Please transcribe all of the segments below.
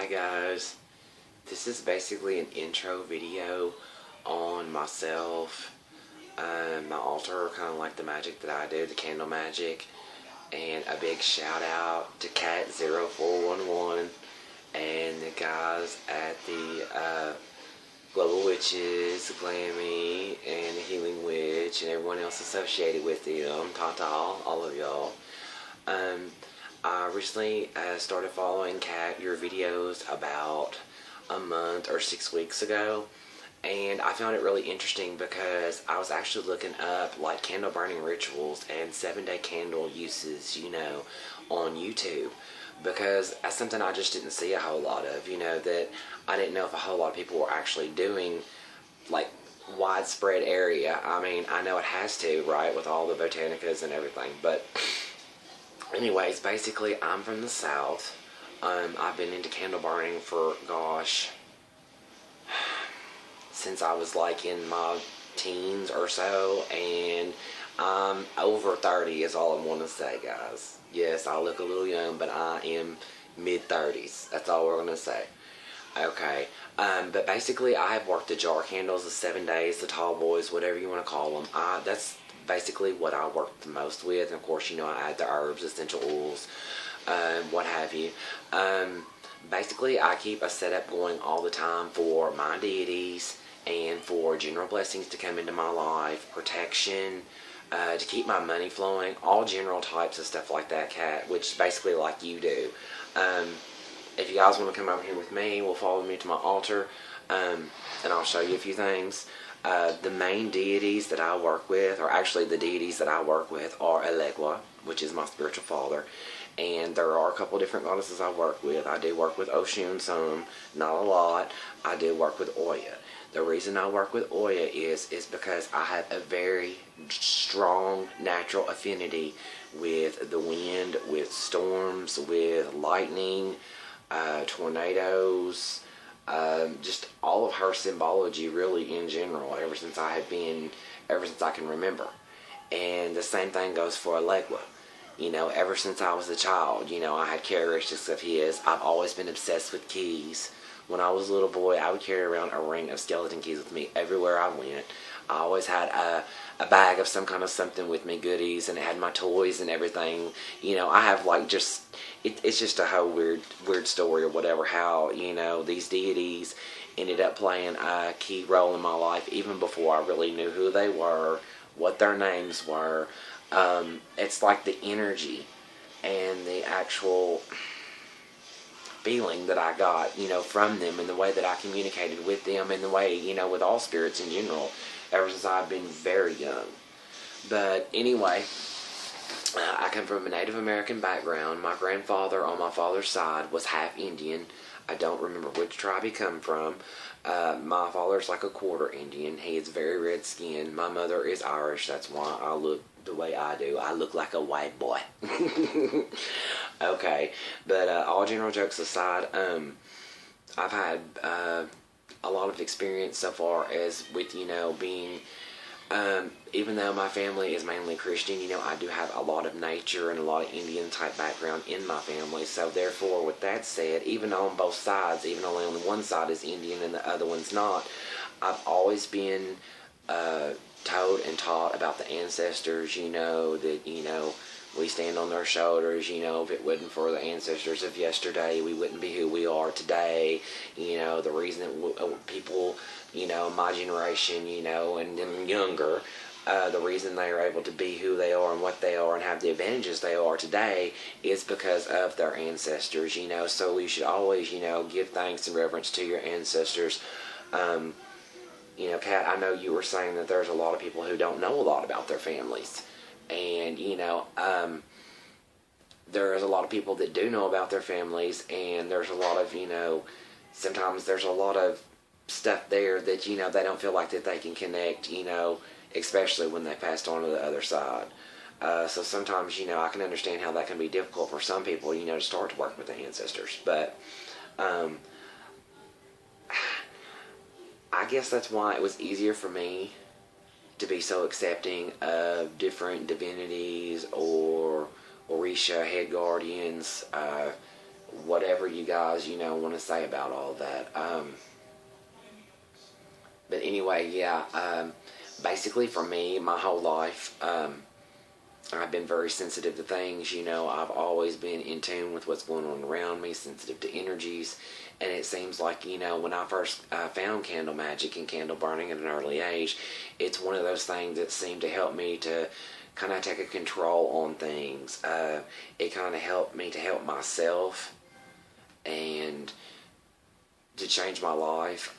Hi guys, this is basically an intro video on myself, my altar, kind of like the magic that I do, the candle magic, and a big shout out to Katz0411 and the guys at the Global Witches, Glammy, and the Healing Witch, and everyone else associated with them. Tata, all of y'all. I recently started following Kat, your videos about a month or 6 weeks ago, and I found it really interesting because I was actually looking up like candle burning rituals and 7-day candle uses, on YouTube, because that's something I just didn't see a whole lot of, that I didn't know if a whole lot of people were actually doing, like, widespread area. I mean, I know it has to, right, with all the botanicas and everything, but anyways, basically, I'm from the South. I've been into candle burning for, gosh, since I was like in my teens or so, and I'm over 30 is all I want to say, guys. Yes, I look a little young, but I am mid-30s. That's all we're going to say. Okay, but basically, I have worked the jar candles, the 7 days, the tall boys, whatever you want to call them. That's basically what I work the most with, and of course, I add the herbs, essential oils, what have you. Basically, I keep a setup going all the time for my deities and for general blessings to come into my life, protection, to keep my money flowing, all general types of stuff like that, Kat, which is basically like you do. If you guys want to come over here with me, we'll follow me to my altar, and I'll show you a few things. The main deities that I work with, or actually the deities that I work with, are Elegua, which is my spiritual father, and there are a couple different goddesses I work with. I do work with Oshun some, not a lot. I do work with Oya. The reason I work with Oya is because I have a very strong natural affinity with the wind, with storms, with lightning, tornadoes, just all of her symbology really in general, ever since I can remember. And the same thing goes for Elegua. Ever since I was a child, I had characteristics of his. I've always been obsessed with keys. When I was a little boy, I would carry around a ring of skeleton keys with me everywhere I went. I always had a bag of some kind of something with me, goodies, and it had my toys and everything. I have like it's just a whole weird story or whatever, how, these deities ended up playing a key role in my life even before I really knew who they were, what their names were. It's like the energy and the actual feeling that I got, from them, and the way that I communicated with them, and the way, with all spirits in general, ever since I've been very young. But anyway, I come from a Native American background. My grandfather on my father's side was half Indian. I don't remember which tribe he come from. My father's like a quarter Indian. He is very red skinned. My mother is Irish. That's why I look the way I do. I look like a white boy. Okay, but all general jokes aside, I've had a lot of experience so far as with, being, even though my family is mainly Christian, I do have a lot of nature and a lot of Indian type background in my family. So therefore, with that said, even on both sides, even only on one side is Indian and the other one's not, I've always been told and taught about the ancestors, that, we stand on their shoulders, if it wasn't for the ancestors of yesterday, we wouldn't be who we are today. The reason that people, my generation, and them younger, the reason they are able to be who they are and what they are and have the advantages they are today is because of their ancestors, so we should always, give thanks and reverence to your ancestors. Kat, I know you were saying that there's a lot of people who don't know a lot about their families. And, there's a lot of people that do know about their families, and there's a lot of, sometimes there's a lot of stuff there that, they don't feel like that they can connect, especially when they passed on to the other side. So sometimes, I can understand how that can be difficult for some people, to start to work with the ancestors. But, I guess that's why it was easier for me to be so accepting of different divinities or Orisha head guardians, whatever you guys, want to say about all that. But anyway, yeah, basically for me, my whole life, I've been very sensitive to things. I've always been in tune with what's going on around me, sensitive to energies. And it seems like, when I first found candle magic and candle burning at an early age, it's one of those things that seemed to help me to kind of take a control on things. It kind of helped me to help myself and to change my life.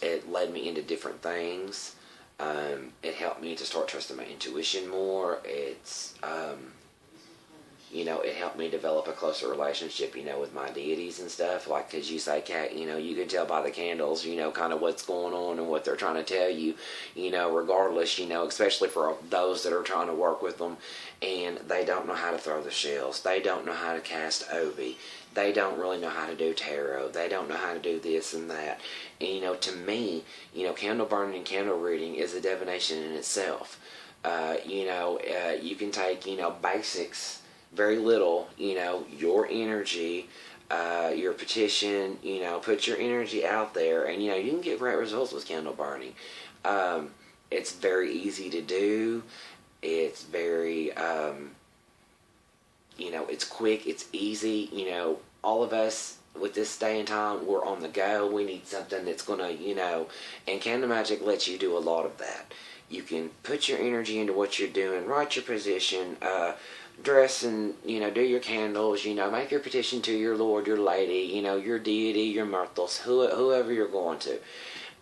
It led me into different things. It helped me to start trusting my intuition more. It helped me develop a closer relationship, with my deities and stuff. Like, because you say, Kat, you can tell by the candles, kind of what's going on and what they're trying to tell you, regardless, especially for those that are trying to work with them and they don't know how to throw the shells. They don't know how to cast Obi. They don't really know how to do tarot. They don't know how to do this and that. And, to me, candle burning and candle reading is a divination in itself. You can take, basics, very little, your energy, your petition, put your energy out there, and, you can get great results with candle burning. It's very easy to do. It's very, it's quick, it's easy. All of us with this day and time, we're on the go. We need something that's going to, and candle magic lets you do a lot of that. You can put your energy into what you're doing, write your position, dress and, do your candles, make your petition to your Lord, your Lady, your deity, your Myrtles, whoever you're going to.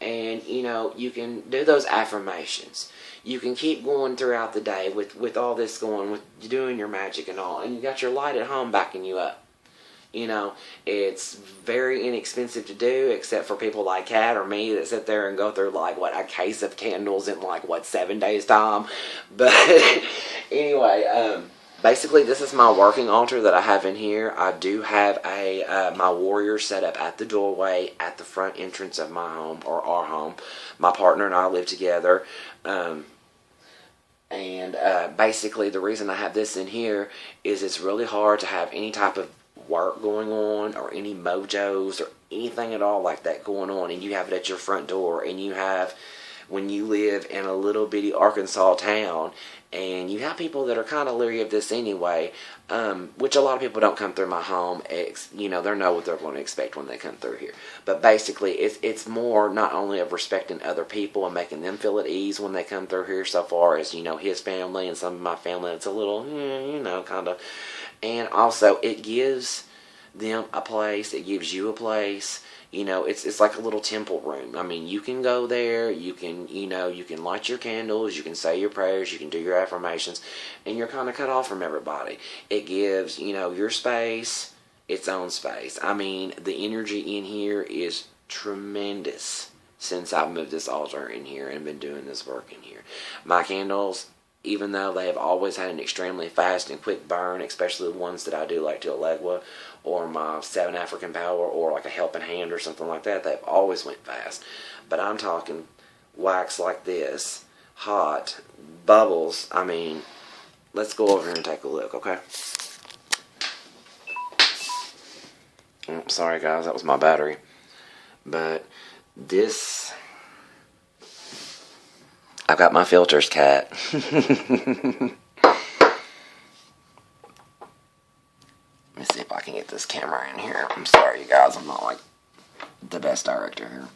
And, you can do those affirmations. You can keep going throughout the day with all this going, with doing your magic and all. And you got your light at home backing you up. It's very inexpensive to do, except for people like Kat or me that sit there and go through a case of candles in 7 days time. But anyway, basically this is my working altar that I have in here. I do have my warrior set up at the doorway at the front entrance of my home, or our home. My partner and I live together. Basically the reason I have this in here is it's really hard to have any type of work going on or any mojos or anything at all like that going on, and you have it at your front door, and you have, when you live in a little bitty Arkansas town, and you have people that are kind of leery of this anyway, which a lot of people don't come through my home, they know what they're going to expect when they come through here. But basically, it's more not only of respecting other people and making them feel at ease when they come through here, so far as, his family and some of my family, it's a little, kind of. And also, it gives them a place. It gives you a place. It's like a little temple room. I mean, you can go there. You can, you can light your candles. You can say your prayers. You can do your affirmations. And you're kind of cut off from everybody. It gives, your space its own space. I mean, the energy in here is tremendous since I've moved this altar in here and been doing this work in here. My candles, even though they have always had an extremely fast and quick burn, especially the ones that I do like to Alegua or my 7 African Power or like a Helping Hand or something like that, they've always went fast. But I'm talking wax like this, hot, bubbles. I mean, let's go over here and take a look, okay? Oh, sorry guys, that was my battery. But this, I've got my filters, Kat. Let me see if I can get this camera in here. I'm sorry, you guys. I'm not, like, the best director here.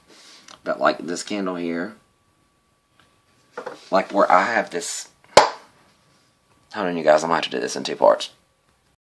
But, like, this candle here. Like, where I have this. Hold on, you guys. I'm going to have to do this in 2 parts.